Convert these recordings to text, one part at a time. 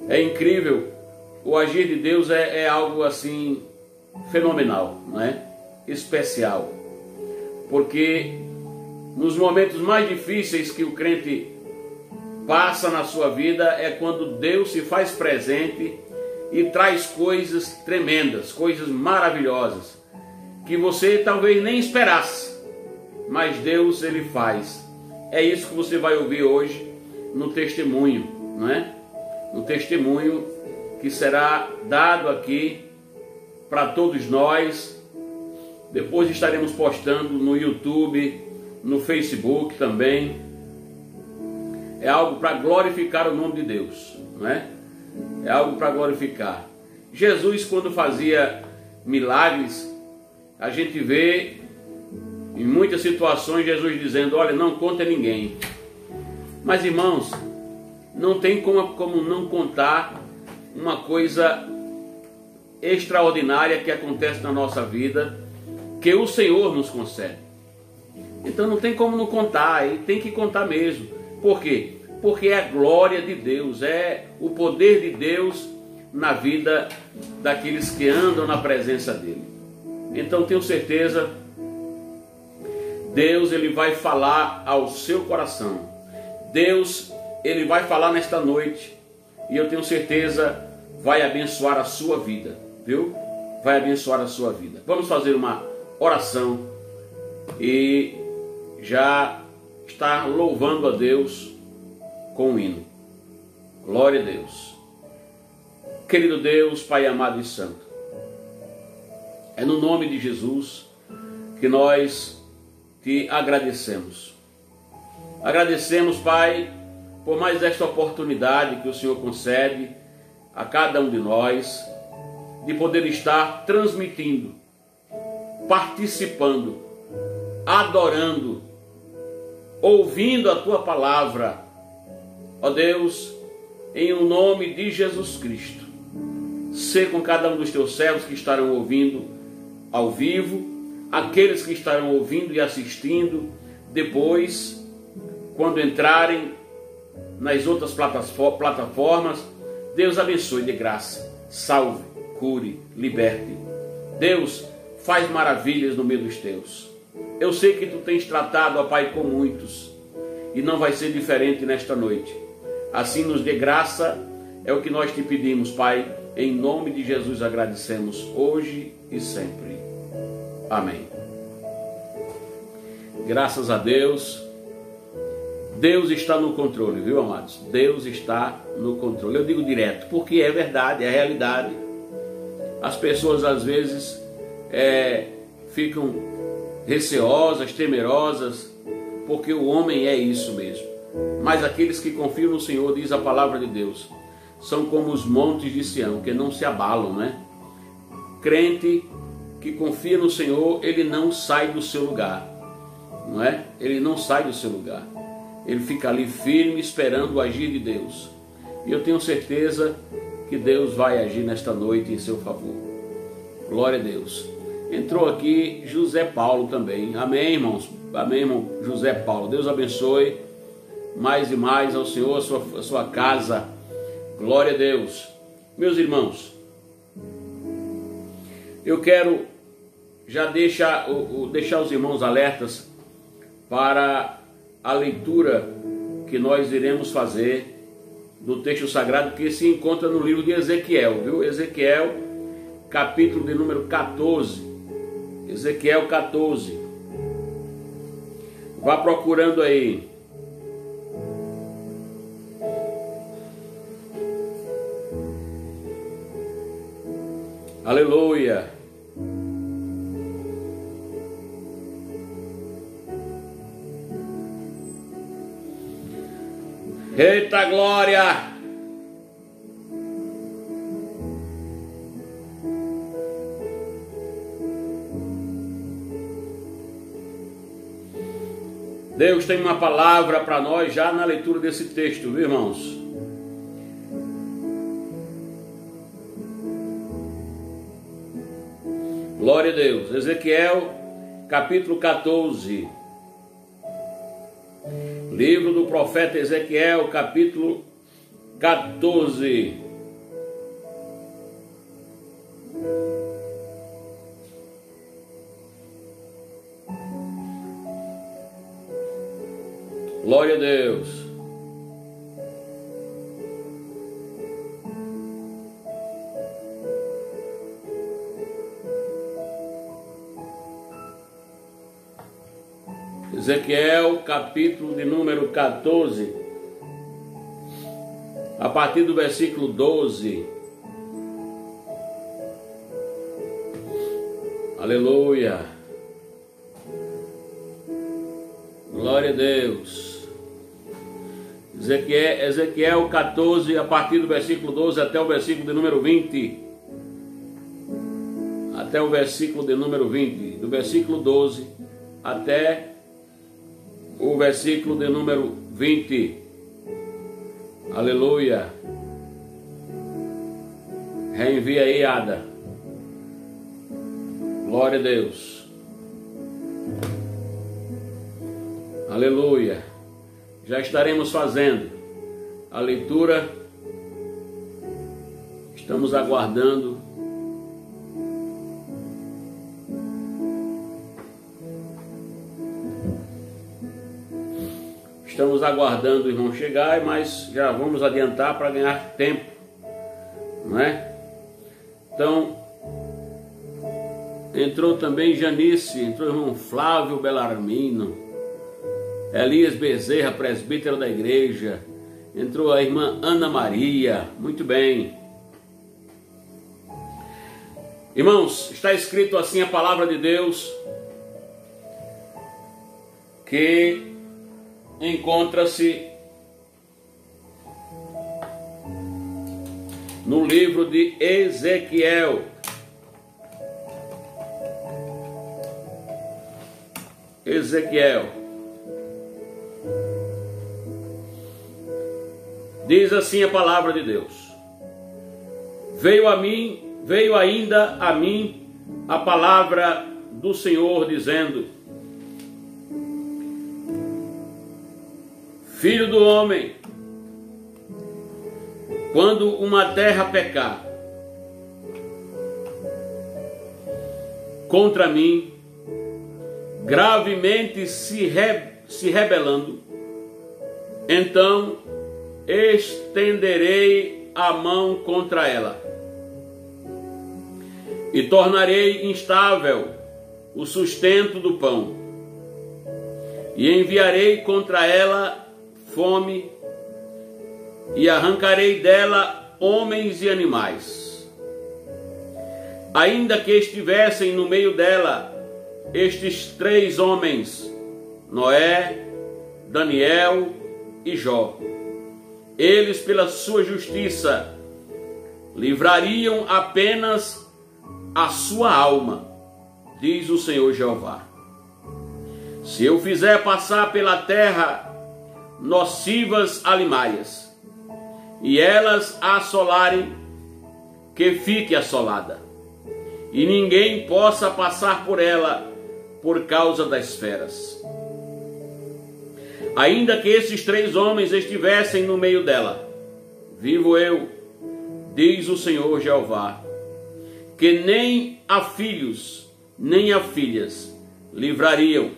É incrível, o agir de Deus é algo assim fenomenal, não é? Especial, porque nos momentos mais difíceis que o crente passa na sua vida é quando Deus se faz presente e traz coisas tremendas, coisas maravilhosas, que você talvez nem esperasse, mas Deus ele faz. É isso que você vai ouvir hoje no testemunho, não é? No testemunho que será dado aqui para todos nós. Depois estaremos postando no YouTube, no Facebook também. É algo para glorificar o nome de Deus, não é? É algo para glorificar. Jesus, quando fazia milagres, a gente vê em muitas situações Jesus dizendo: olha, não conta ninguém. Mas irmãos, não tem como não contar uma coisa extraordinária que acontece na nossa vida, que o Senhor nos concede. Então não tem como não contar, e tem que contar mesmo. Por quê? Porque é a glória de Deus, é o poder de Deus na vida daqueles que andam na presença dele. Então tenho certeza, Deus ele vai falar ao seu coração. Deus ele vai falar nesta noite, e eu tenho certeza vai abençoar a sua vida, viu? Vai abençoar a sua vida. Vamos fazer uma oração e já estar louvando a Deus com um hino. Glória a Deus. Querido Deus, Pai amado e santo, é no nome de Jesus que nós te agradecemos. Agradecemos, Pai, por mais esta oportunidade que o Senhor concede a cada um de nós de poder estar transmitindo, participando, adorando, ouvindo a Tua palavra, ó Deus, em o nome de Jesus Cristo. Sê com cada um dos Teus servos que estarão ouvindo ao vivo, aqueles que estarão ouvindo e assistindo depois, quando entrarem nas outras plataformas. Deus abençoe de graça, salve, cure, liberte. Deus, faz maravilhas no meio dos Teus. Eu sei que Tu tens tratado, ó Pai, com muitos, e não vai ser diferente nesta noite. Assim nos dê graça, é o que nós te pedimos, Pai. Em nome de Jesus agradecemos hoje e sempre. Amém. Graças a Deus. Deus está no controle, viu, amados? Deus está no controle. Eu digo direto, porque é verdade, é realidade. As pessoas às vezes ficam receosas, temerosas, porque o homem é isso mesmo. Mas aqueles que confiam no Senhor, diz a palavra de Deus, são como os montes de Sião, que não se abalam, né? Crente que confia no Senhor, ele não sai do seu lugar, não é? Ele não sai do seu lugar. Ele fica ali firme, esperando o agir de Deus. E eu tenho certeza que Deus vai agir nesta noite em seu favor. Glória a Deus. Entrou aqui José Paulo também. Amém, irmãos? Amém, irmão José Paulo. Deus abençoe mais e mais ao Senhor, a sua casa. Glória a Deus. Meus irmãos, eu quero já deixar os irmãos alertas para a leitura que nós iremos fazer do texto sagrado que se encontra no livro de Ezequiel, viu? Ezequiel, capítulo de número 14. Ezequiel 14. Vá procurando aí. Aleluia. Eita glória! Deus tem uma palavra para nós já na leitura desse texto, viu, irmãos? Glória a Deus. Ezequiel, capítulo 14. Livro do profeta Ezequiel, capítulo 14. Ezequiel, capítulo de número 14, a partir do versículo 12. Aleluia. Glória a Deus. Ezequiel 14, a partir do versículo 12 até o versículo de número 20. Até o versículo de número 20. Do versículo 12 até o versículo de número 20. Aleluia. Reenvia aí, Ada. Glória a Deus. Aleluia. Já estaremos fazendo a leitura. Estamos aguardando. Estamos aguardando o irmão chegar, mas já vamos adiantar para ganhar tempo, não é? Então, entrou também Janice, entrou o irmão Flávio Belarmino, Elias Bezerra, presbítero da igreja, entrou a irmã Ana Maria, muito bem. Irmãos, está escrito assim a palavra de Deus, que encontra-se no livro de Ezequiel. Ezequiel. Diz assim a palavra de Deus: veio ainda a mim a palavra do Senhor, dizendo: filho do homem, quando uma terra pecar contra mim, gravemente se rebelando, então estenderei a mão contra ela e tornarei instável o sustento do pão, e enviarei contra ela fome, e arrancarei dela homens e animais. Ainda que estivessem no meio dela estes 3 homens, Noé, Daniel e Jó, eles pela sua justiça livrariam apenas a sua alma, diz o Senhor Jeová. Se eu fizer passar pela terra nocivas alimárias, e elas a assolarem, que fique assolada, e ninguém possa passar por ela por causa das feras. Ainda que esses 3 homens estivessem no meio dela, vivo eu, diz o Senhor Jeová, que nem a filhos nem a filhas livrariam,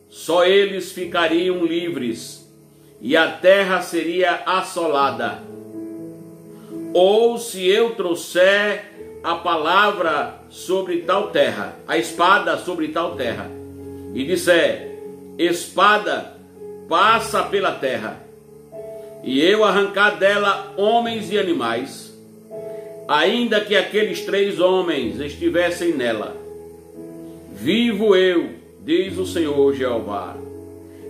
só eles ficariam livres, e a terra seria assolada. Ou se eu trouxer a palavra sobre tal terra, a espada sobre tal terra, e disser: espada, passa pela terra, e eu arrancar dela homens e animais, ainda que aqueles 3 homens estivessem nela, vivo eu, diz o Senhor Jeová,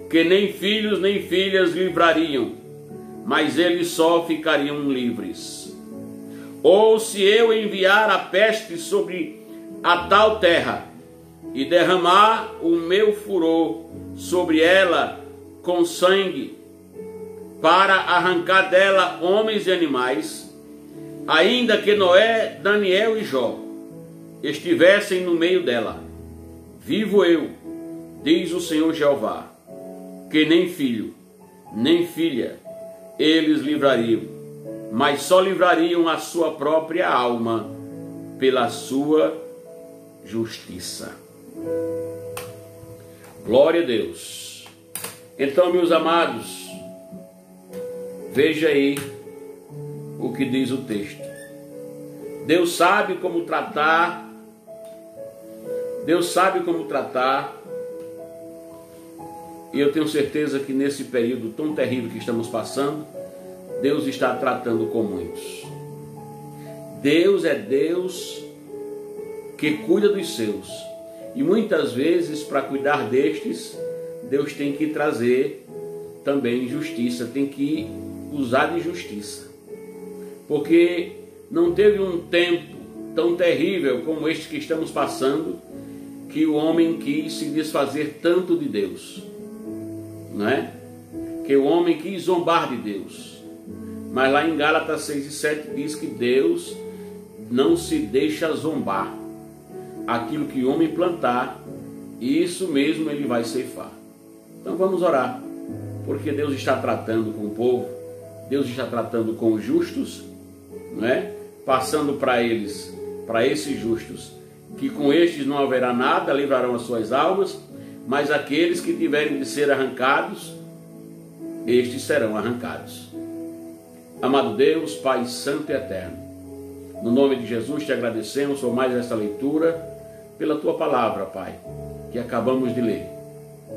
que nem filhos nem filhas livrariam, mas eles só ficariam livres. Ou se eu enviar a peste sobre a tal terra, e derramar o meu furor sobre ela com sangue, para arrancar dela homens e animais, ainda que Noé, Daniel e Jó estivessem no meio dela, vivo eu, diz o Senhor Jeová, que nem filho, nem filha eles livrariam, mas só livrariam a sua própria alma pela sua justiça. Glória a Deus. Então, meus amados, veja aí o que diz o texto. Deus sabe como tratar E eu tenho certeza que nesse período tão terrível que estamos passando, Deus está tratando com muitos. Deus é Deus que cuida dos seus. E muitas vezes, para cuidar destes, Deus tem que trazer também justiça, tem que usar de justiça. Porque não teve um tempo tão terrível como este que estamos passando, que o homem quis se desfazer tanto de Deus, não é? Que o homem quis zombar de Deus. Mas lá em Gálatas 6:7 diz que Deus não se deixa zombar. Aquilo que o homem plantar, isso mesmo ele vai ceifar. Então vamos orar, porque Deus está tratando com o povo, Deus está tratando com os justos, não é? Passando para eles, para esses justos, que com estes não haverá nada, livrarão as suas almas, mas aqueles que tiverem de ser arrancados, estes serão arrancados. Amado Deus, Pai Santo e Eterno, no nome de Jesus te agradecemos por mais esta leitura, pela tua palavra, Pai, que acabamos de ler.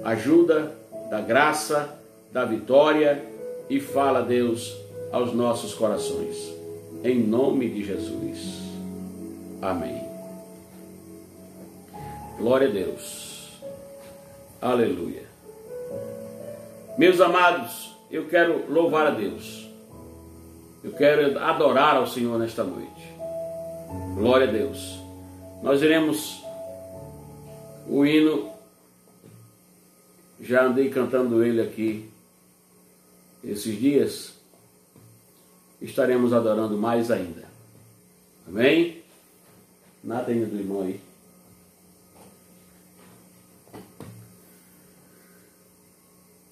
Ajuda, da graça, da vitória e fala, Deus, aos nossos corações. Em nome de Jesus. Amém. Glória a Deus. Aleluia. Meus amados, eu quero louvar a Deus. Eu quero adorar ao Senhor nesta noite. Glória a Deus. Nós iremos o hino, já andei cantando ele aqui esses dias, estaremos adorando mais ainda. Amém? Nada ainda do irmão aí.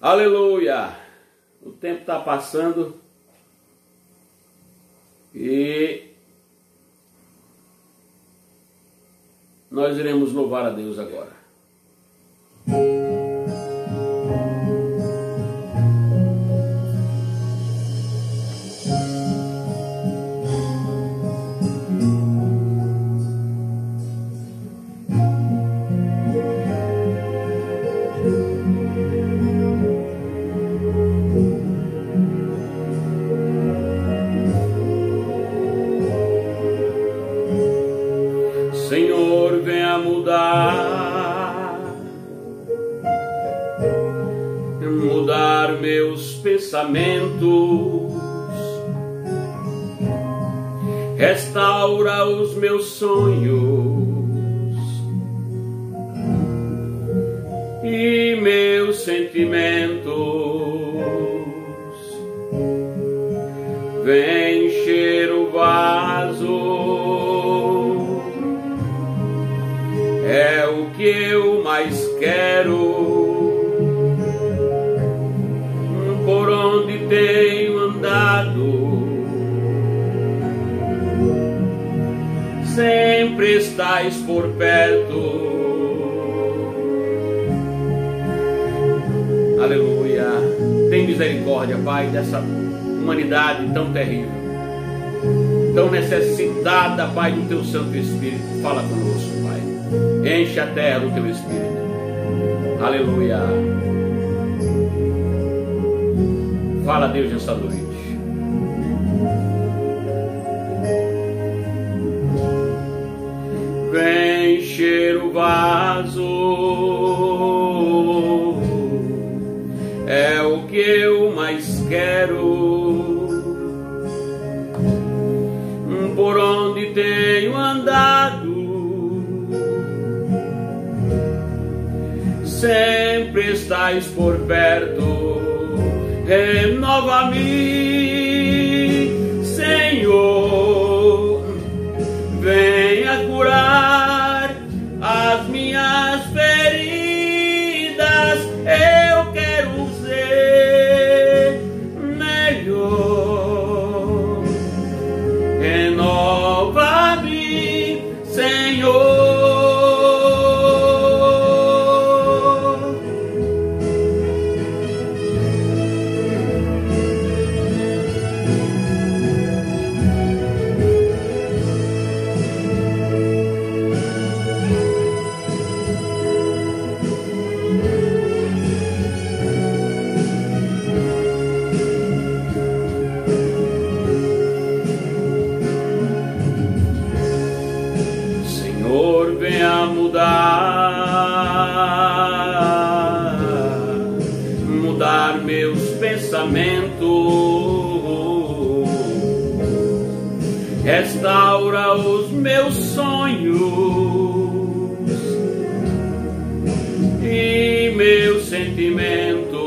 Aleluia! O tempo está passando e nós iremos louvar a Deus agora. Senhor, venha mudar meus pensamentos, restaura os meus sonhos e meus sentimentos, vem encher o vaso. É o que eu mais quero, por onde tenho andado, sempre estás por perto. Aleluia. Tem misericórdia, Pai, dessa humanidade tão terrível, tão necessitada, Pai, do Teu Santo Espírito. Fala conosco, Pai. Enche a terra do Teu Espírito. Aleluia. Fala, Deus, nessa noite. Vem encher o vaso, é o que eu mais quero, por onde tenho andado, sempre estás por perto. Renova-me, Senhor, venha curar as minhas feridas. Eu quero ser melhor. Renova-me, Senhor. restaura os meus sonhos e meus sentimentos.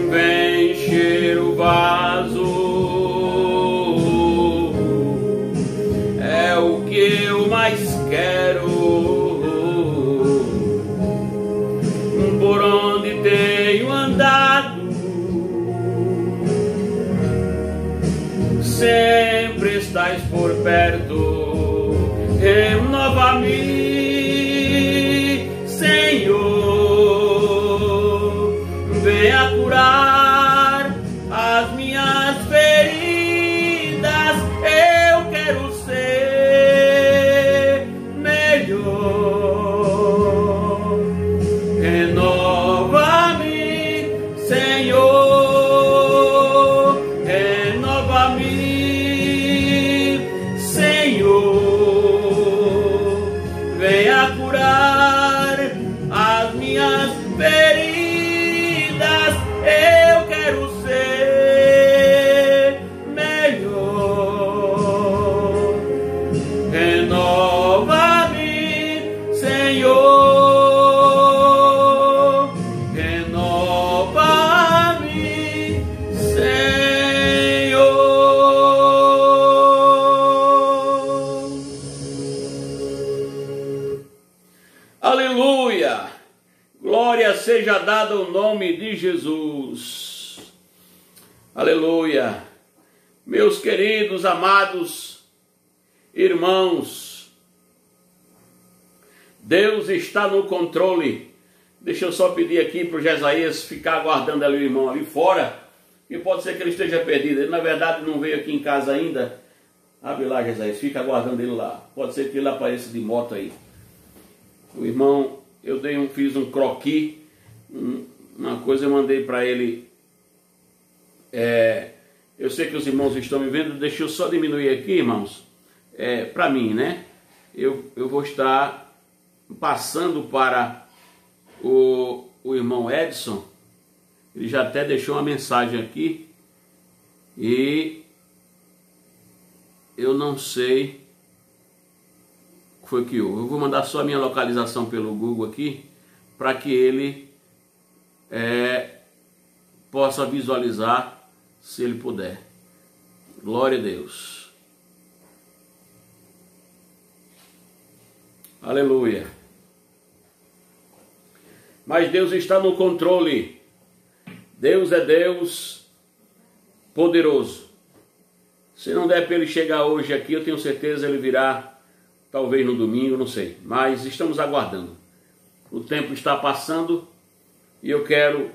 Vem encher o vaso, é o que eu mais quero. Por onde tenho andado, sempre estás por perto. Renova-me, Senhor, venha curar as minhas feridas. Eu quero ser melhor. Renova-me, Senhor, renova-me, Senhor, venha curar as minhas feridas. Eu quero ser melhor. Renova-me, Senhor, renova-me, Senhor. Aleluia! Glória seja dada ao nome de Jesus. Aleluia! Meus queridos, amados irmãos, Deus está no controle. Deixa eu só pedir aqui para o Jesaías ficar aguardando ali o irmão ali fora, que pode ser que ele esteja perdido. Ele na verdade não veio aqui em casa ainda. Abre lá, Jesaías, fica aguardando ele lá. Pode ser que ele apareça de moto aí. O irmão, eu fiz um croquis, uma coisa eu mandei para ele. Eu sei que os irmãos estão me vendo, deixa eu só diminuir aqui, irmãos. Para mim, né? Eu vou estar passando para o irmão Edson. Ele já até deixou uma mensagem aqui. E eu não sei o que foi que houve. Eu vou mandar só a minha localização pelo Google aqui, para que ele possa visualizar, se ele puder. Glória a Deus. Aleluia. Mas Deus está no controle. Deus é Deus poderoso. Se não der para ele chegar hoje aqui, eu tenho certeza ele virá, talvez no domingo, não sei. Mas estamos aguardando. O tempo está passando e eu quero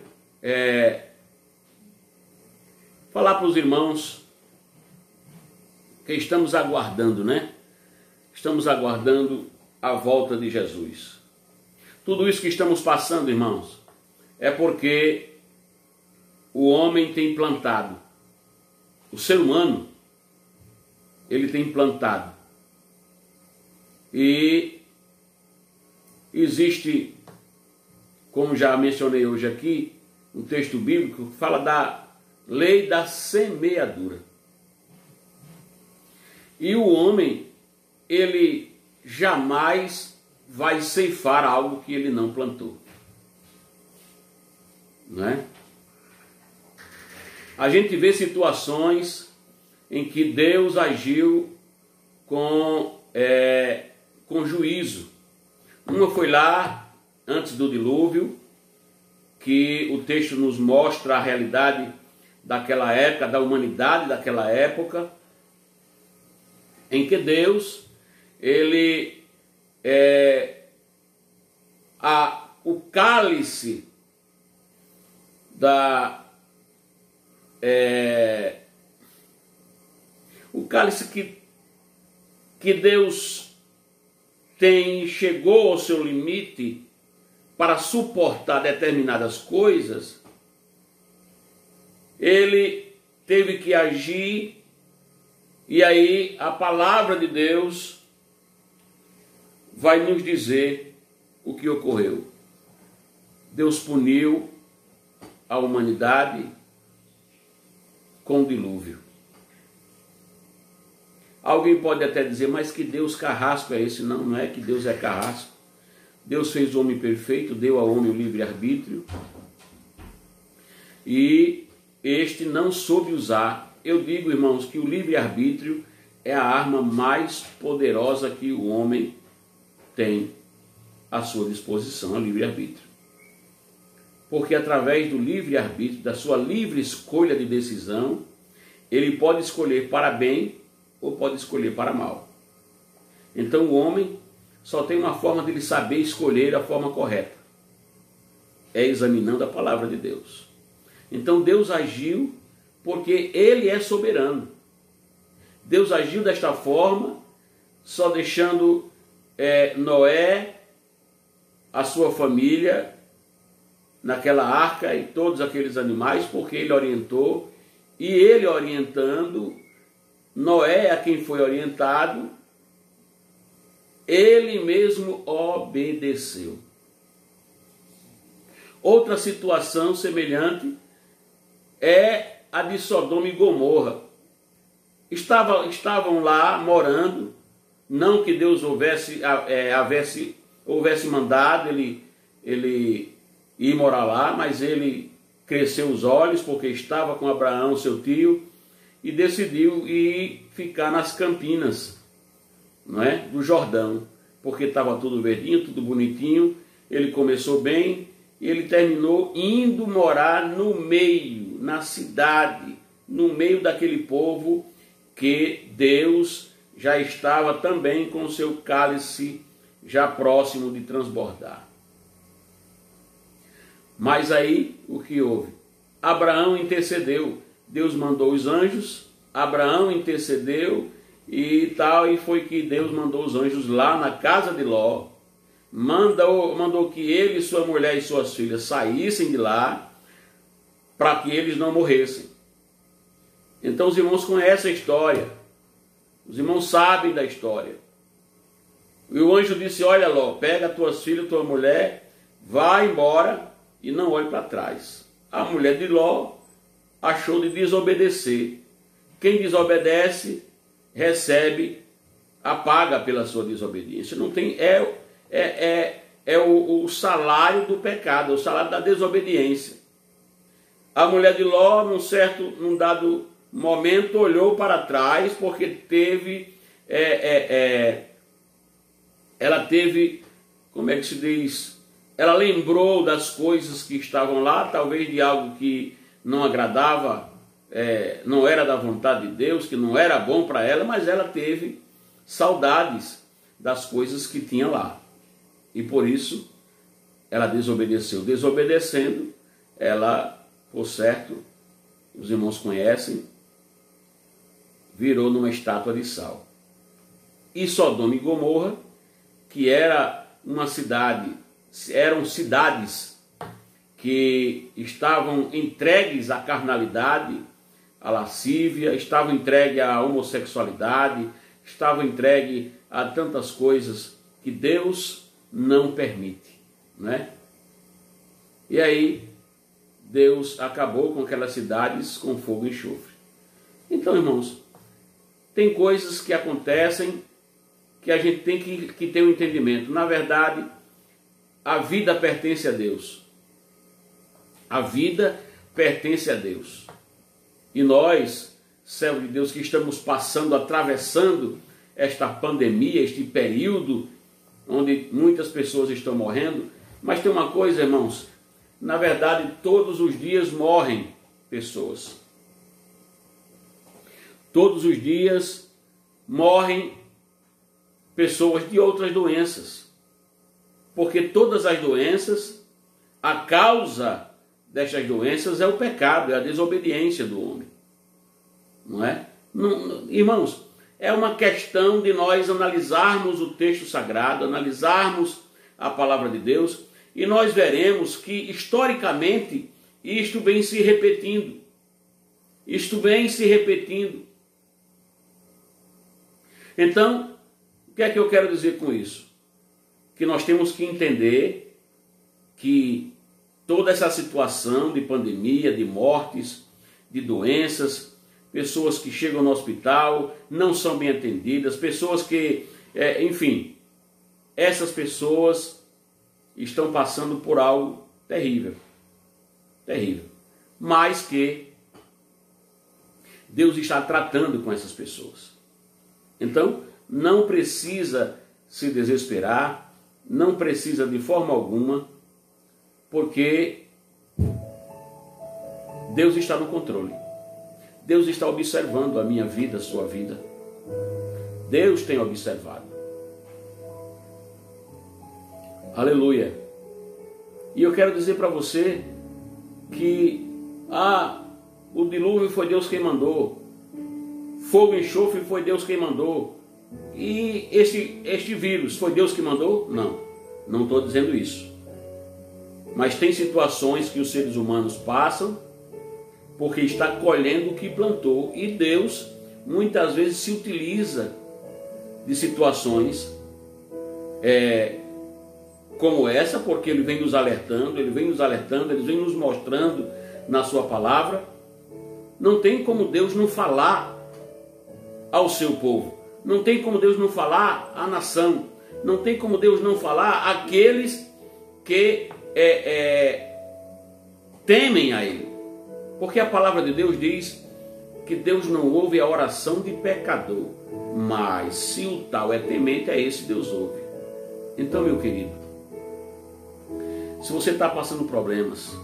falar para os irmãos que estamos aguardando, né? Estamos aguardando a volta de Jesus. Tudo isso que estamos passando, irmãos, é porque o homem tem plantado. O ser humano, ele tem plantado. E existe, como já mencionei hoje aqui, um texto bíblico que fala da lei da semeadura. E o homem, ele jamais vai ceifar algo que ele não plantou. Não é? A gente vê situações em que Deus agiu com juízo. Uma foi lá, antes do dilúvio, que o texto nos mostra a realidade daquela época, da humanidade daquela época, em que Deus, ele o cálice o cálice que Deus chegou ao seu limite para suportar determinadas coisas, ele teve que agir, e aí a palavra de Deus vai nos dizer o que ocorreu. Deus puniu a humanidade com o dilúvio. Alguém pode até dizer, mas que Deus carrasco é esse? Não, não é que Deus é carrasco. Deus fez o homem perfeito, deu ao homem o livre-arbítrio, e este não soube usar. Eu digo, irmãos, que o livre-arbítrio é a arma mais poderosa que o homem tem à sua disposição, o livre-arbítrio. Porque através do livre-arbítrio, da sua livre escolha de decisão, ele pode escolher para bem ou pode escolher para mal. Então o homem só tem uma forma de ele saber escolher a forma correta. É examinando a palavra de Deus. Então Deus agiu porque ele é soberano. Deus agiu desta forma, só deixando Noé, a sua família, naquela arca e todos aqueles animais, porque ele orientou, e ele orientando, Noé, a quem foi orientado, ele mesmo obedeceu. Outra situação semelhante é a de Sodoma e Gomorra. Estavam lá morando, não que Deus houvesse mandado ele ir morar lá, mas ele cresceu os olhos porque estava com Abraão, seu tio, e decidiu ir ficar nas campinas, não é? Do Jordão, porque estava tudo verdinho, tudo bonitinho. Ele começou bem e ele terminou indo morar no meio, na cidade, no meio daquele povo que Deus já estava também com o seu cálice já próximo de transbordar. Mas aí o que houve? Abraão intercedeu. Deus mandou os anjos, Abraão intercedeu e tal, e foi que Deus mandou os anjos lá na casa de Ló, mandou que ele, sua mulher e suas filhas saíssem de lá, para que eles não morressem. Então os irmãos conhecem a história, os irmãos sabem da história. E o anjo disse, olha Ló, pega tuas filhas, tua mulher, vai embora e não olhe para trás. A mulher de Ló achou de desobedecer. Quem desobedece recebe a paga pela sua desobediência. Não tem, o salário do pecado, o salário da desobediência. A mulher de Ló, num dado momento, olhou para trás porque ela teve, como é que se diz? Ela lembrou das coisas que estavam lá, talvez de algo que não agradava, não era da vontade de Deus, que não era bom para ela, mas ela teve saudades das coisas que tinha lá. E por isso ela desobedeceu. Desobedecendo, ela, por certo, os irmãos conhecem, virou numa estátua de sal. E Sodoma e Gomorra, que era uma cidade, eram cidades que estavam entregues à carnalidade, à lascívia, estavam entregues à homossexualidade, estavam entregues a tantas coisas que Deus não permite, né? E aí Deus acabou com aquelas cidades com fogo e enxofre. Então, irmãos, tem coisas que acontecem que a gente tem que ter um entendimento. Na verdade, a vida pertence a Deus. A vida pertence a Deus. E nós, servos de Deus, que estamos atravessando esta pandemia, este período onde muitas pessoas estão morrendo, mas tem uma coisa, irmãos, na verdade, todos os dias morrem pessoas. Todos os dias morrem pessoas de outras doenças. Porque todas as doenças, a causa destas doenças é o pecado, é a desobediência do homem. Não é? Irmãos, é uma questão de nós analisarmos o texto sagrado, analisarmos a palavra de Deus, e nós veremos que, historicamente, isto vem se repetindo. Isto vem se repetindo. Então, o que é que eu quero dizer com isso? Que nós temos que entender que toda essa situação de pandemia, de mortes, de doenças, pessoas que chegam no hospital, não são bem atendidas, pessoas que, enfim, essas pessoas estão passando por algo terrível, terrível, mas que Deus está tratando com essas pessoas. Então, não precisa se desesperar, não precisa de forma alguma, porque Deus está no controle. Deus está observando a minha vida, a sua vida. Deus tem observado. Aleluia. E eu quero dizer para você que o dilúvio foi Deus quem mandou. Fogo e enxofre foi Deus quem mandou. E este vírus foi Deus que mandou? Não estou dizendo isso. Mas tem situações que os seres humanos passam porque está colhendo o que plantou. E Deus muitas vezes se utiliza de situações como essa, porque Ele vem nos alertando, Ele vem nos mostrando na sua palavra. Não tem como Deus não falar ao seu povo. Não tem como Deus não falar à nação. Não tem como Deus não falar àqueles que temem a Ele. Porque a palavra de Deus diz que Deus não ouve a oração de pecador, mas se o tal é temente, a esse Deus ouve. Então, meu querido, se você está passando problemas,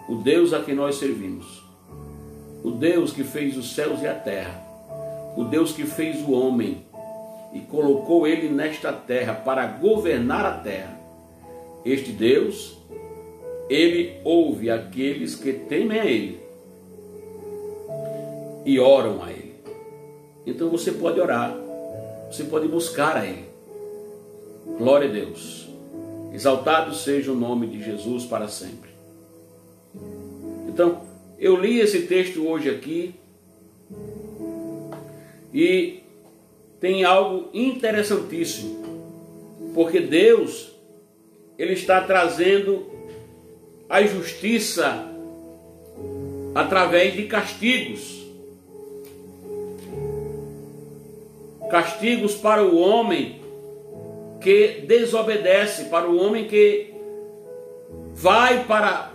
o Deus a quem nós servimos, o Deus que fez os céus e a terra, o Deus que fez o homem e colocou ele nesta terra para governar a terra, este Deus, Ele ouve aqueles que temem a Ele e oram a Ele. Então você pode orar, você pode buscar a Ele. Glória a Deus. Exaltado seja o nome de Jesus para sempre. Então, eu li esse texto hoje aqui e tem algo interessantíssimo, porque Deus, Ele está trazendo a justiça através de castigos. Castigos para o homem que desobedece, para o homem que vai para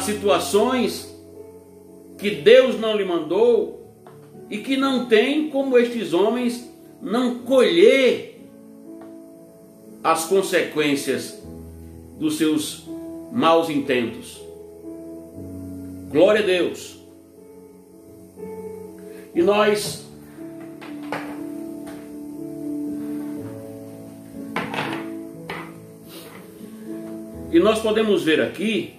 situações que Deus não lhe mandou e que não tem como estes homens não colher as consequências dos seus maus intentos. Glória a Deus. E nós podemos ver aqui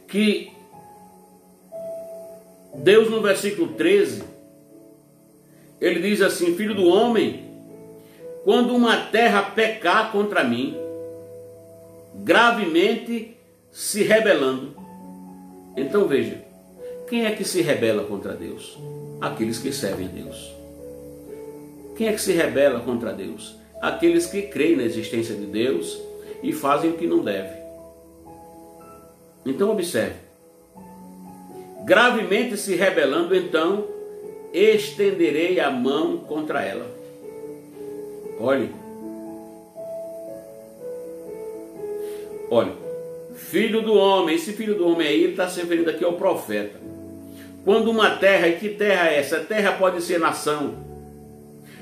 que Deus, no versículo 13, ele diz assim: filho do homem, quando uma terra pecar contra mim, gravemente se rebelando. Então veja, quem é que se rebela contra Deus? Aqueles que servem a Deus. Quem é que se rebela contra Deus? Aqueles que creem na existência de Deus e fazem o que não deve. Então observe, gravemente se rebelando, então estenderei a mão contra ela. Olhe, filho do homem, esse filho do homem aí, ele está se referindo aqui ao profeta. Quando uma terra, e que terra é essa? A terra pode ser nação,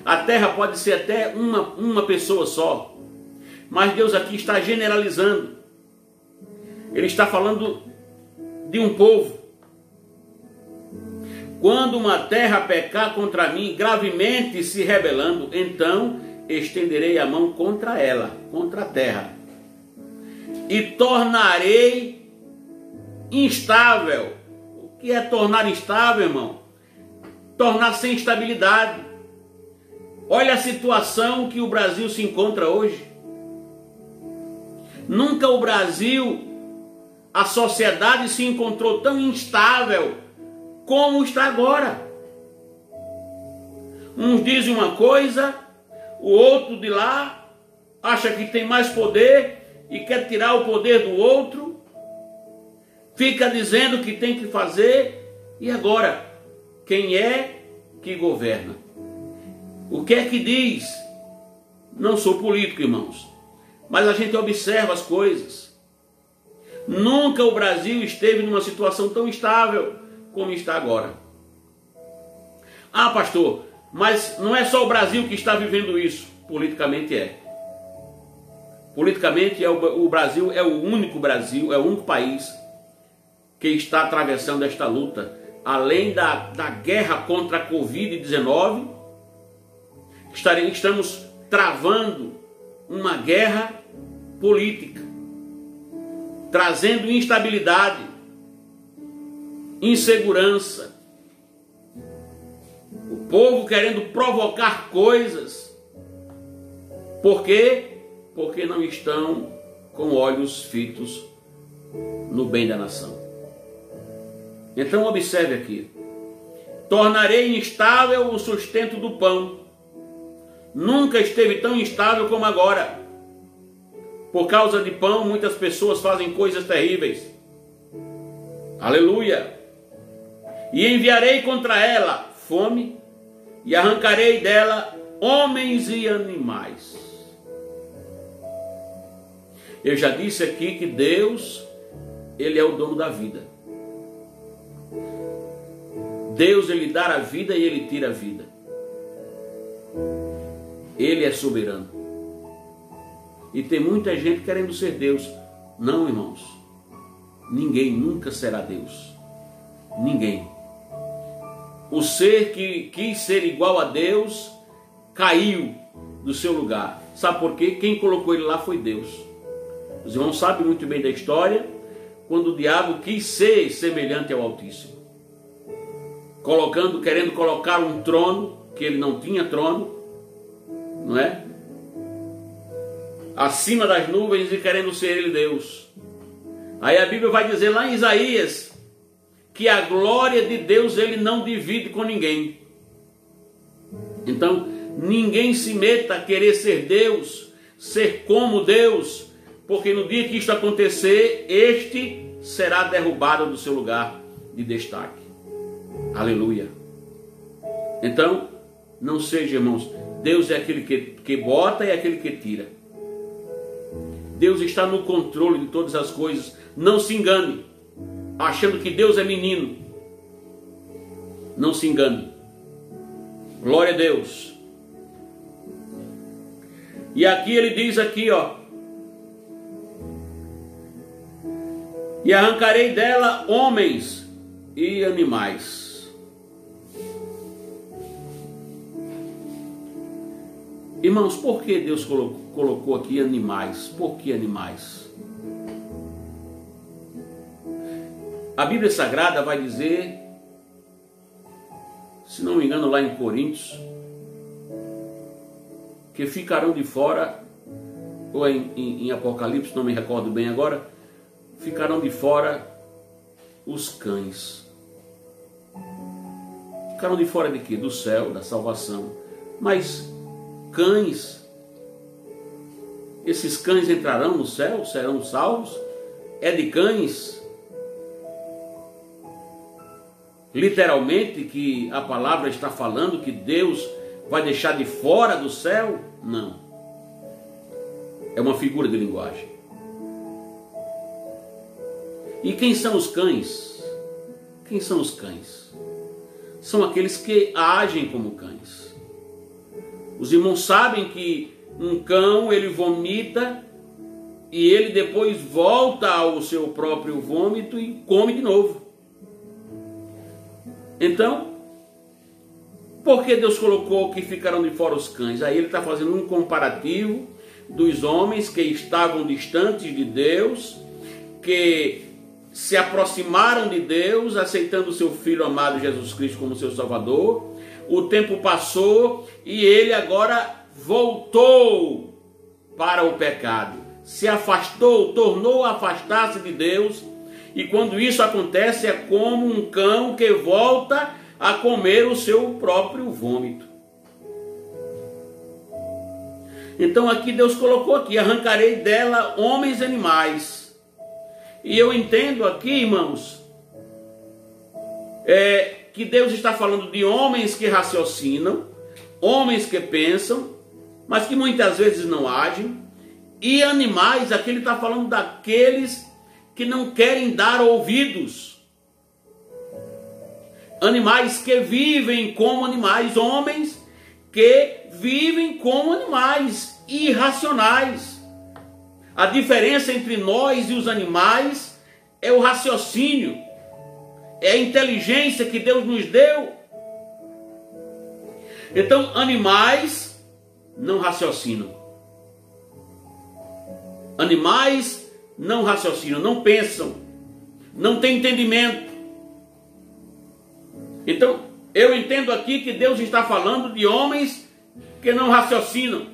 a terra pode ser até uma pessoa só, mas Deus aqui está generalizando, Ele está falando de um povo. Quando uma terra pecar contra mim, gravemente se rebelando, então estenderei a mão contra ela, contra a terra, e tornarei instável. O que é tornar instável, irmão? Tornar sem estabilidade. Olha a situação que o Brasil se encontra hoje. Nunca o Brasil, a sociedade se encontrou tão instável como está agora. Uns dizem uma coisa, o outro de lá acha que tem mais poder e quer tirar o poder do outro, fica dizendo que tem que fazer, e agora, quem é que governa? O que é que diz? Não sou político, irmãos, mas a gente observa as coisas. Nunca o Brasil esteve numa situação tão estável como está agora. Ah, pastor, mas não é só o Brasil que está vivendo isso. Politicamente é. Politicamente o Brasil é o único país que está atravessando esta luta. Além da guerra contra a Covid-19, estamos travando uma guerra política, trazendo instabilidade, insegurança, o povo querendo provocar coisas. Por quê? Porque não estão com olhos fitos no bem da nação. Então observe aqui: tornarei instável o sustento do pão. Nunca esteve tão instável como agora. Por causa de pão, muitas pessoas fazem coisas terríveis. Aleluia! E enviarei contra ela fome, e arrancarei dela homens e animais. Eu já disse aqui que Deus, Ele é o dono da vida. Deus, Ele dá a vida e Ele tira a vida. Ele é soberano. E tem muita gente querendo ser Deus. Não, irmãos. Ninguém nunca será Deus. Ninguém. O ser que quis ser igual a Deus caiu do seu lugar. Sabe por quê? Quem colocou ele lá foi Deus. Os irmãos sabem muito bem da história, quando o diabo quis ser semelhante ao Altíssimo, querendo colocar um trono, que ele não tinha trono, não é? Acima das nuvens, e querendo ser ele Deus. Aí a Bíblia vai dizer lá em Isaías que a glória de Deus ele não divide com ninguém. Então, ninguém se meta a querer ser Deus, ser como Deus, porque no dia que isto acontecer, este será derrubado do seu lugar de destaque. Aleluia. Então, não seja, irmãos, Deus é aquele que bota e é aquele que tira. Deus está no controle de todas as coisas. Não se engane, achando que Deus é menino. Não se engane. Glória a Deus. E aqui ele diz aqui, ó: e arrancarei dela homens e animais. Irmãos, por que Deus colocou aqui animais? Por que animais? A Bíblia Sagrada vai dizer, se não me engano lá em Coríntios, que ficarão de fora, ou em Apocalipse, não me recordo bem agora, ficarão de fora os cães. Ficaram de fora de quê? Do céu, da salvação. Mas cães, esses cães entrarão no céu, serão salvos? É de cães? Literalmente que a palavra está falando que Deus vai deixar de fora do céu? Não. É uma figura de linguagem. E quem são os cães? Quem são os cães? São aqueles que agem como cães. Os irmãos sabem que um cão, ele vomita e ele depois volta ao seu próprio vômito e come de novo. Então, por que Deus colocou que ficaram de fora os cães? Aí ele está fazendo um comparativo dos homens que estavam distantes de Deus, que se aproximaram de Deus, aceitando o seu Filho amado Jesus Cristo como seu Salvador. O tempo passou e ele agora voltou para o pecado. Se afastou, tornou a afastar-se de Deus. E quando isso acontece, é como um cão que volta a comer o seu próprio vômito. Então aqui Deus colocou aqui, arrancarei dela homens e animais. E eu entendo aqui, irmãos, que Deus está falando de homens que raciocinam, homens que pensam, mas que muitas vezes não agem, e animais, aqui ele está falando daqueles que não querem dar ouvidos. Animais que vivem como animais, homens que vivem como animais irracionais. A diferença entre nós e os animais é o raciocínio, é a inteligência que Deus nos deu. Então, animais não raciocinam. Animais não raciocinam, não pensam, não têm entendimento. Então, eu entendo aqui que Deus está falando de homens que não raciocinam.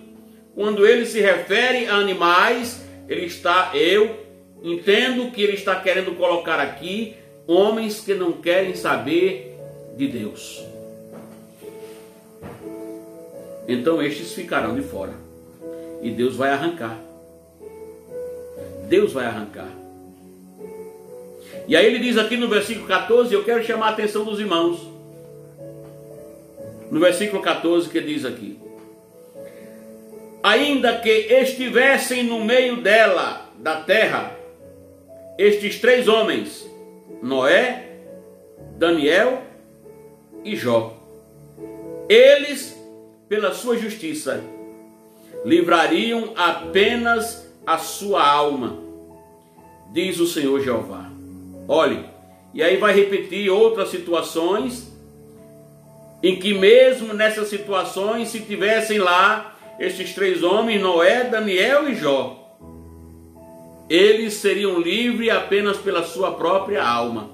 Quando ele se refere a animais, eu entendo que ele está querendo colocar aqui homens que não querem saber de Deus. Então estes ficarão de fora. E Deus vai arrancar. Deus vai arrancar. E aí ele diz aqui no versículo 14, eu quero chamar a atenção dos irmãos. No versículo 14 que diz aqui: ainda que estivessem no meio dela, da terra, estes 3 homens, Noé, Daniel e Jó, eles, pela sua justiça, livrariam apenas a sua alma, diz o Senhor Jeová. Olhe, e aí vai repetir outras situações, em que mesmo nessas situações, se tivessem lá estes 3 homens, Noé, Daniel e Jó, eles seriam livres apenas pela sua própria alma.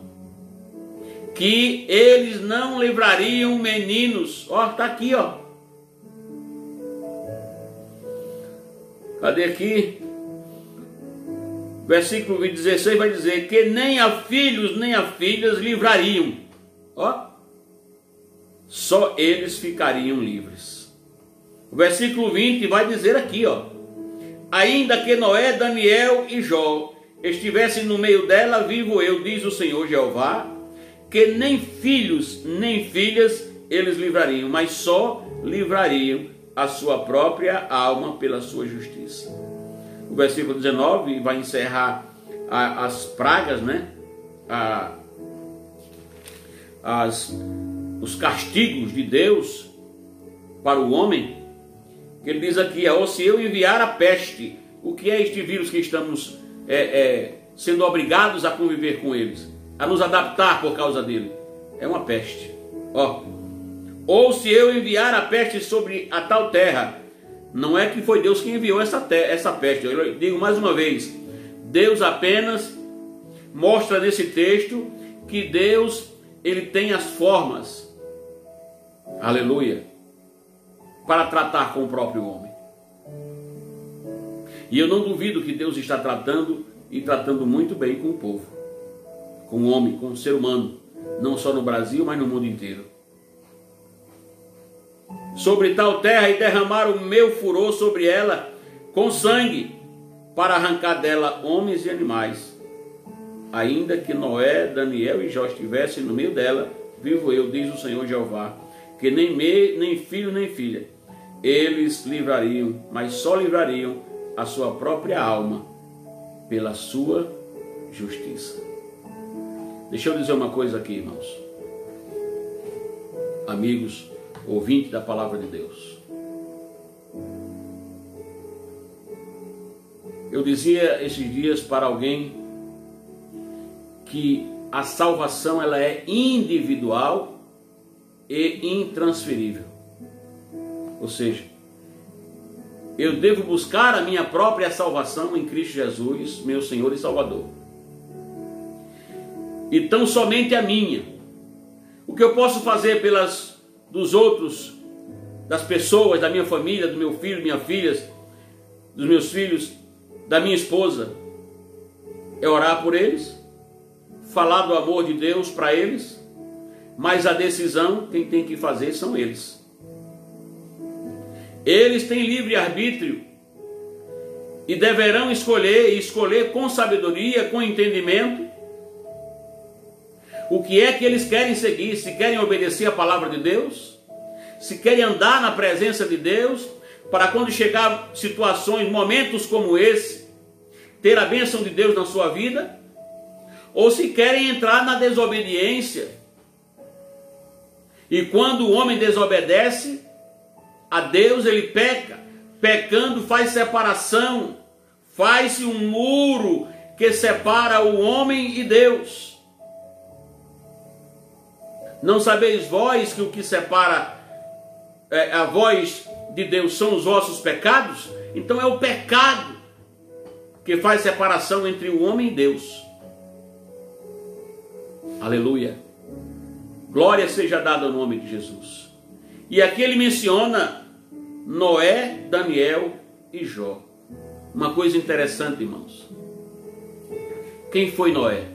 Que eles não livrariam meninos. Ó, está aqui, ó. Cadê aqui? Versículo 16 vai dizer que nem a filhos nem a filhas livrariam. Ó. Só eles ficariam livres. O versículo 20 vai dizer aqui, ó: ainda que Noé, Daniel e Jó estivessem no meio dela, vivo eu, diz o Senhor Jeová, que nem filhos nem filhas eles livrariam, mas só livrariam a sua própria alma pela sua justiça. O versículo 19 vai encerrar as pragas, né? Os castigos de Deus para o homem. Ele diz aqui: ou se eu enviar a peste. O que é este vírus que estamos sendo obrigados a conviver com eles, a nos adaptar por causa dele? É uma peste. Ó. Ou se eu enviar a peste sobre a tal terra. Não é que foi Deus que enviou essa peste. Eu digo mais uma vez, Deus apenas mostra nesse texto que Deus, ele tem as formas, aleluia, para tratar com o próprio homem. E eu não duvido que Deus está tratando, e tratando muito bem com o povo, com o homem, com o ser humano, não só no Brasil, mas no mundo inteiro. Sobre tal terra, e derramar o meu furor sobre ela com sangue, para arrancar dela homens e animais. Ainda que Noé, Daniel e Jó estivessem no meio dela, vivo eu, diz o Senhor Jeová, que nem filho nem filha eles livrariam, mas só livrariam a sua própria alma pela sua justiça. Deixa eu dizer uma coisa aqui, irmãos, amigos, ouvinte da palavra de Deus. Eu dizia esses dias para alguém que a salvação ela é individual e intransferível. Ou seja, eu devo buscar a minha própria salvação em Cristo Jesus, meu Senhor e Salvador. Então somente a minha. O que eu posso fazer dos outros, das pessoas, da minha família, do meu filho, minhas filhas, dos meus filhos, da minha esposa, é orar por eles, falar do amor de Deus para eles, mas a decisão quem tem que fazer são eles. Eles têm livre arbítrio e deverão escolher com sabedoria, com entendimento, o que é que eles querem seguir, se querem obedecer a palavra de Deus, se querem andar na presença de Deus, para quando chegar situações, momentos como esse, ter a bênção de Deus na sua vida, ou se querem entrar na desobediência. E quando o homem desobedece a Deus, ele peca. Pecando faz separação, faz-se um muro que separa o homem e Deus. Não sabeis vós que o que separa a voz de Deus são os vossos pecados? Então é o pecado que faz separação entre o homem e Deus. Aleluia. Glória seja dada ao nome de Jesus. E aqui ele menciona Noé, Daniel e Jó. Uma coisa interessante, irmãos. Quem foi Noé?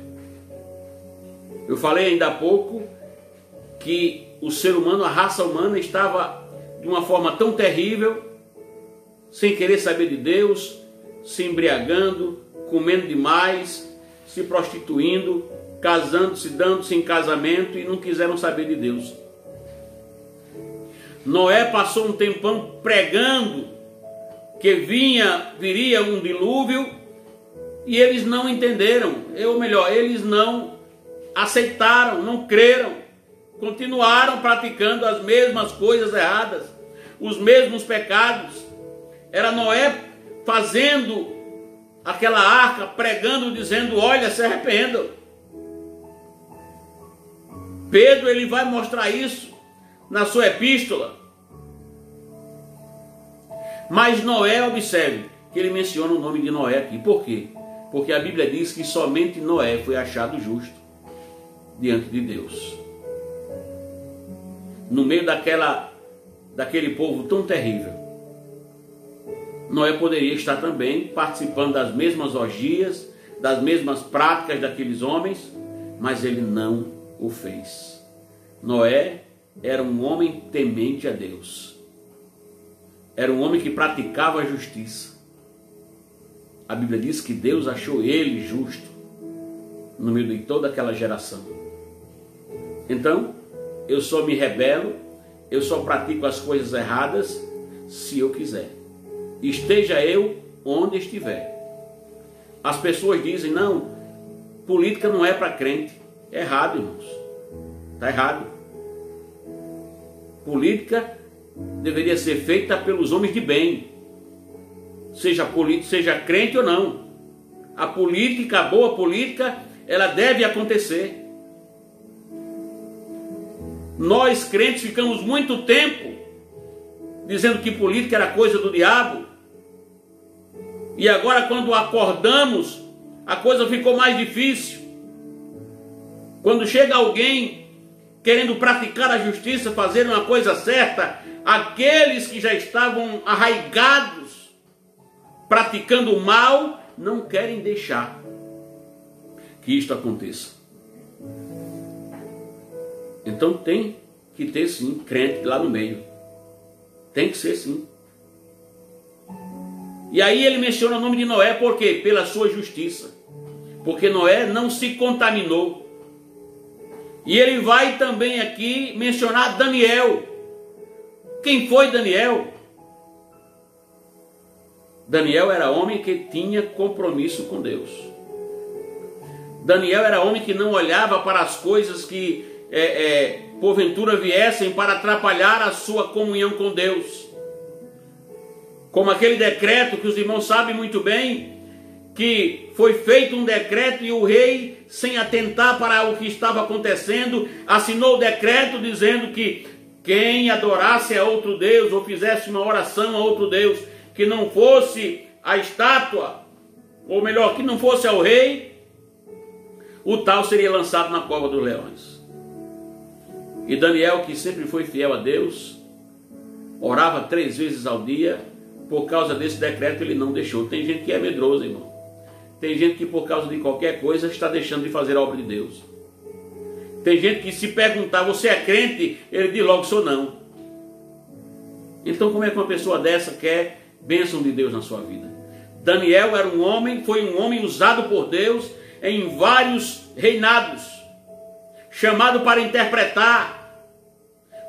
Eu falei ainda há pouco que o ser humano, a raça humana, estava de uma forma tão terrível, sem querer saber de Deus, se embriagando, comendo demais, se prostituindo, casando-se, dando-se em casamento e não quiseram saber de Deus. Noé passou um tempão pregando que viria um dilúvio e eles não entenderam, ou melhor, eles não aceitaram, não creram, continuaram praticando as mesmas coisas erradas, os mesmos pecados. Era Noé fazendo aquela arca, pregando, dizendo: olha, se arrependam. Pedro, ele vai mostrar isso na sua epístola. Mas Noé, observe que ele menciona o nome de Noé aqui. Por quê? Porque a Bíblia diz que somente Noé foi achado justo diante de Deus. No meio daquele povo tão terrível, Noé poderia estar também participando das mesmas orgias, das mesmas práticas daqueles homens, mas ele não o fez. Noé era um homem temente a Deus. Era um homem que praticava a justiça. A Bíblia diz que Deus achou ele justo no meio de toda aquela geração. Então, eu só me rebelo, eu só pratico as coisas erradas se eu quiser. Esteja eu onde estiver. As pessoas dizem: não, política não é para crente. É errado, irmãos. Está errado. Política deveria ser feita pelos homens de bem. Seja político, seja crente ou não. A política, a boa política, ela deve acontecer. Nós crentes ficamos muito tempo dizendo que política era coisa do diabo. E agora, quando acordamos, a coisa ficou mais difícil. Quando chega alguém querendo praticar a justiça, fazer uma coisa certa, aqueles que já estavam arraigados, praticando o mal, não querem deixar que isto aconteça. Então tem que ter sim crente lá no meio. Tem que ser sim. E aí ele menciona o nome de Noé, por quê? Pela sua justiça. Porque Noé não se contaminou. E ele vai também aqui mencionar Daniel. Quem foi Daniel? Daniel era homem que tinha compromisso com Deus. Daniel era homem que não olhava para as coisas que porventura viessem para atrapalhar a sua comunhão com Deus. Como aquele decreto que os irmãos sabem muito bem, que foi feito um decreto e o rei, sem atentar para o que estava acontecendo, assinou o decreto dizendo que quem adorasse a outro Deus ou fizesse uma oração a outro Deus que não fosse a estátua, ou melhor, que não fosse ao rei, o tal seria lançado na cova dos leões. E Daniel, que sempre foi fiel a Deus, orava 3 vezes ao dia. Por causa desse decreto ele não deixou. Tem gente que é medrosa, irmão. Tem gente que por causa de qualquer coisa está deixando de fazer a obra de Deus. Tem gente que se perguntar: você é crente? Ele diz logo: sou não. Então como é que uma pessoa dessa quer bênção de Deus na sua vida? Daniel era um homem, foi um homem usado por Deus em vários reinados, chamado para interpretar.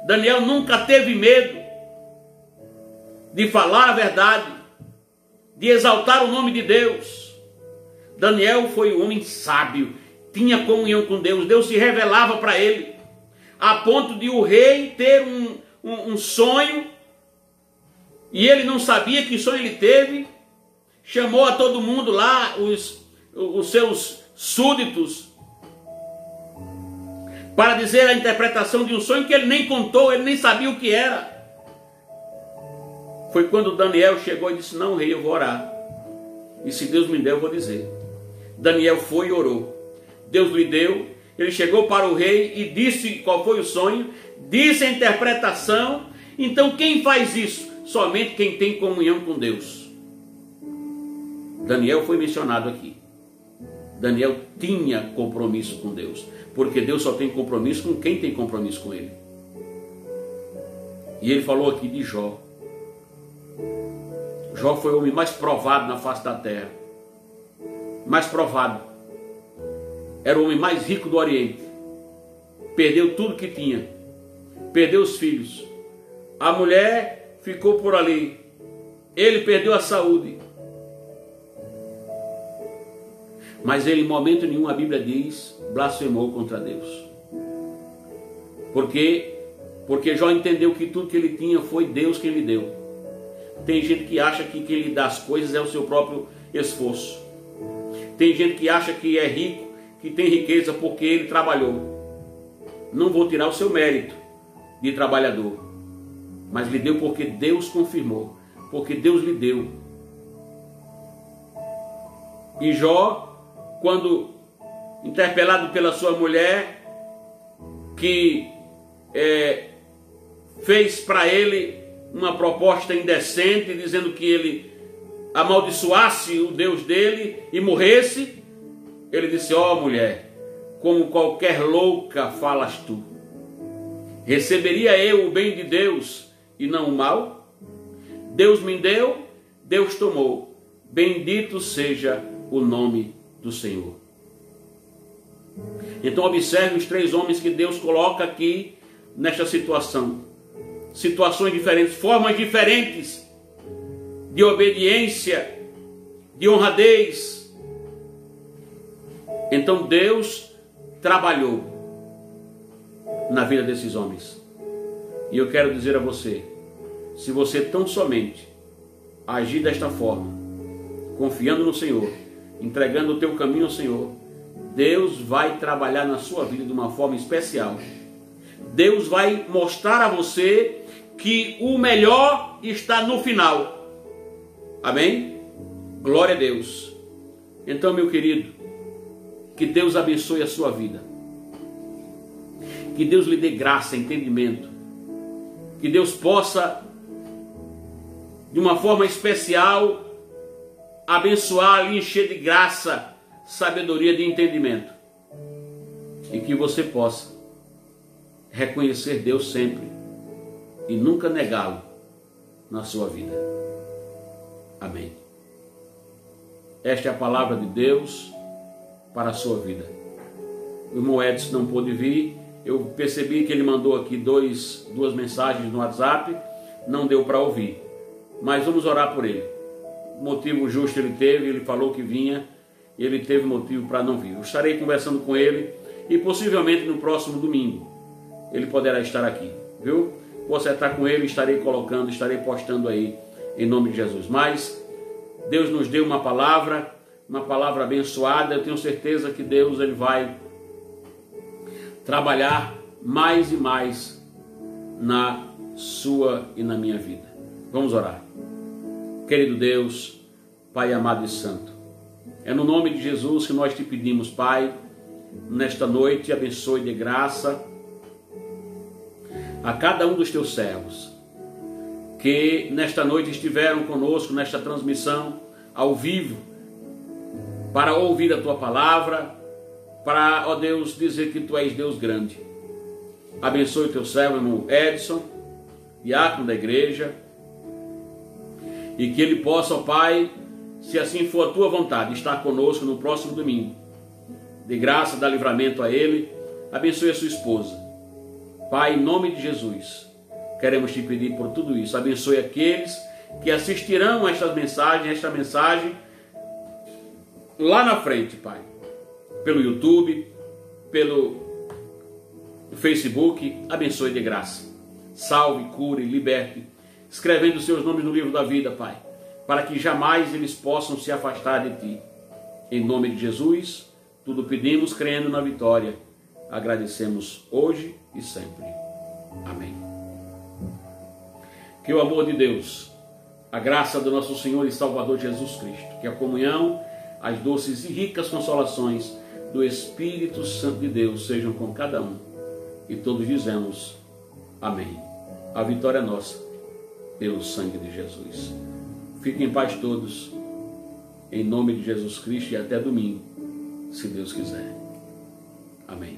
Daniel nunca teve medo de falar a verdade, de exaltar o nome de Deus. Daniel foi um homem sábio, tinha comunhão com Deus, Deus se revelava para ele, a ponto de o rei ter um sonho, e ele não sabia que sonho ele teve, chamou a todo mundo lá, os seus súditos, para dizer a interpretação de um sonho que ele nem contou, ele nem sabia o que era. Foi quando Daniel chegou e disse: não, rei, eu vou orar, e se Deus me der eu vou dizer. Daniel foi e orou, Deus lhe deu, ele chegou para o rei e disse qual foi o sonho, disse a interpretação. Então quem faz isso? Somente quem tem comunhão com Deus. Daniel foi mencionado aqui. Daniel tinha compromisso com Deus, porque Deus só tem compromisso com quem tem compromisso com Ele. E ele falou aqui de Jó. Jó foi o homem mais provado na face da terra. Mais provado. Era o homem mais rico do Oriente. Perdeu tudo que tinha. Perdeu os filhos. A mulher ficou por ali. Ele perdeu a saúde. Mas ele, em momento nenhum, a Bíblia diz, blasfemou contra Deus. Por quê? Porque Jó entendeu que tudo que ele tinha foi Deus quem lhe deu. Tem gente que acha que quem lhe dá as coisas é o seu próprio esforço. Tem gente que acha que é rico, que tem riqueza porque ele trabalhou. Não vou tirar o seu mérito de trabalhador, mas lhe deu porque Deus confirmou, porque Deus lhe deu. E Jó, quando interpelado pela sua mulher, que fez para ele uma proposta indecente, dizendo que ele amaldiçoasse o Deus dele e morresse, ele disse: ó mulher, como qualquer louca falas tu. Receberia eu o bem de Deus e não o mal? Deus me deu, Deus tomou. Bendito seja o nome do Senhor. Então observe os três homens que Deus coloca aqui nesta situação. Situações diferentes, formas diferentes de obediência, de honradez. Então Deus trabalhou na vida desses homens. E eu quero dizer a você, se você tão somente agir desta forma, confiando no Senhor, entregando o teu caminho ao Senhor, Deus vai trabalhar na sua vida de uma forma especial. Deus vai mostrar a você que o melhor está no final. Amém? Glória a Deus. Então, meu querido, que Deus abençoe a sua vida. Que Deus lhe dê graça, entendimento. Que Deus possa, de uma forma especial, abençoar, lhe encher de graça, sabedoria, de entendimento. E que você possa reconhecer Deus sempre e nunca negá-lo na sua vida. Amém. Esta é a palavra de Deus para a sua vida. O irmão Edson não pôde vir. Eu percebi que ele mandou aqui duas mensagens no WhatsApp. Não deu para ouvir. Mas vamos orar por ele. Motivo justo ele teve, ele falou que vinha. E ele teve motivo para não vir. Eu estarei conversando com ele. E possivelmente no próximo domingo ele poderá estar aqui. Viu? Vou acertar com ele, estarei postando aí em nome de Jesus. Mas Deus nos deu uma palavra abençoada. Eu tenho certeza que Deus ele vai trabalhar mais e mais na sua e na minha vida. Vamos orar. Querido Deus, Pai amado e santo, é no nome de Jesus que nós te pedimos, Pai, nesta noite, abençoe de graça a cada um dos teus servos que nesta noite estiveram conosco nesta transmissão ao vivo para ouvir a tua palavra, para, ó Deus, dizer que tu és Deus grande. Abençoe o teu servo, irmão Edson, diácono da igreja, E que ele possa, ó Pai, se assim for a tua vontade, estar conosco no próximo domingo. De graça, dá livramento a ele. Abençoe a sua esposa. Pai, em nome de Jesus, queremos te pedir por tudo isso. Abençoe aqueles que assistirão a esta mensagem lá na frente, Pai. Pelo YouTube, pelo Facebook. Abençoe de graça. Salve, cure, liberte, escrevendo os seus nomes no livro da vida, Pai, para que jamais eles possam se afastar de Ti. Em nome de Jesus, tudo pedimos, crendo na vitória. Agradecemos hoje e sempre. Amém. Que o amor de Deus, a graça do nosso Senhor e Salvador Jesus Cristo, que a comunhão, as doces e ricas consolações do Espírito Santo de Deus sejam com cada um. E todos dizemos amém. A vitória é nossa, pelo sangue de Jesus. Fiquem em paz todos, em nome de Jesus Cristo, e até domingo, se Deus quiser. Amém.